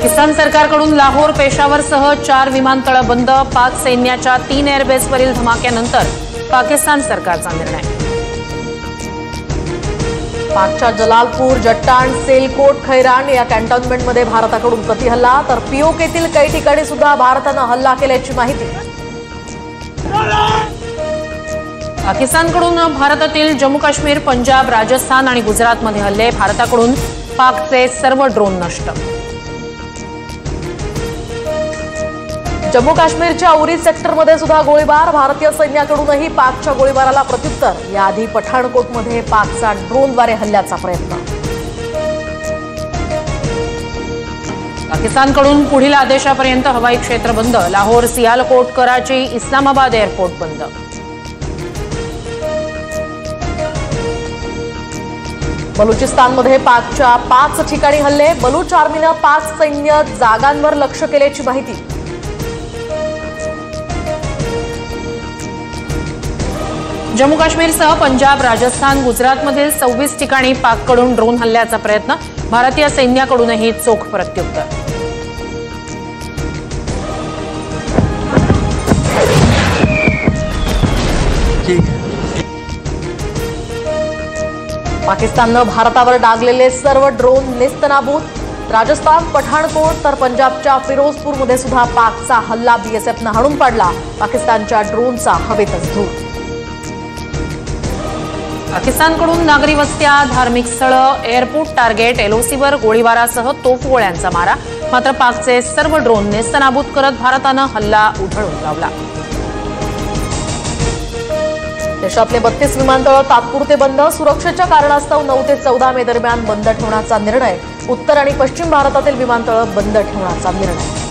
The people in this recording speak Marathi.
पाकिस्तान सरकारकडून लाहोर पेशावरसह 4 विमानतळ बंद। पाक सैन्याच्या 3 एअरबेसवरील धमाक्यानंतर पाकिस्तान सरकारचा निर्णय। पाकच्या जलालपूर, जट्टाण, सेलकोट, खैरान या कॅन्टॉन्मेंटमध्ये भारताकडून प्रतिहल्ला, तर पीओकेतील काही ठिकाणी सुद्धा भारतानं हल्ला केल्याची माहिती। पाकिस्तानकडून भारतातील जम्मू काश्मीर, पंजाब, राजस्थान आणि गुजरातमध्ये हल्ले। भारताकडून पाकचे सर्व ड्रोन नष्ट। जम्मू काश्मीरच्या उरी सेक्टरमध्ये सुद्धा गोळीबार। भारतीय सैन्याकडूनही पाकच्या गोळीबाराला प्रत्युत्तर। याआधी पठाणकोटमध्ये पाकचा ड्रोनद्वारे हल्ल्याचा प्रयत्न। पाकिस्तानकडून पुढील आदेशापर्यंत हवाई क्षेत्र बंद। लाहोर, सियालकोट, कराची, इस्लामाबाद एअरपोर्ट बंद। बलुचिस्तानमध्ये पाकच्या 5 ठिकाणी हल्ले। बलूच आर्मीनं पाक सैन्य जागांवर लक्ष केल्याची माहिती। जम्मू काश्मीरसह पंजाब, राजस्थान, गुजरातमधील 26 ठिकाणी पाककडून ड्रोन हल्ल्याचा प्रयत्न। भारतीय सैन्याकडूनही चोख प्रत्युत्तर। पाकिस्ताननं भारतावर डागलेले सर्व ड्रोन नेस्तनाबूत। राजस्थान, पठाणकोट तर पंजाबच्या फिरोजपूरमध्ये सुद्धा पाकचा हल्ला बीएसएफनं हाणून पाडला। पाकिस्तानच्या ड्रोनचा हवेतच धूर। पाकिस्तानकडून नागरी वस्त्या, धार्मिक स्थळं, एअरपोर्ट टार्गेट, एलओसीवर गोळीबारासह तोफगोळ्यांचा मारा। मात्र पाकचे सर्व ड्रोन नेस्तनाबूत करत भारतानं हल्ला उधळून लावला। देशातले 32 विमानतळ तात्पुरते बंद। सुरक्षेच्या कारणास्तव 9 ते 14 मे दरम्यान बंद ठेवण्याचा निर्णय। उत्तर आणि पश्चिम भारतातील विमानतळ बंद ठेवण्याचा निर्णय।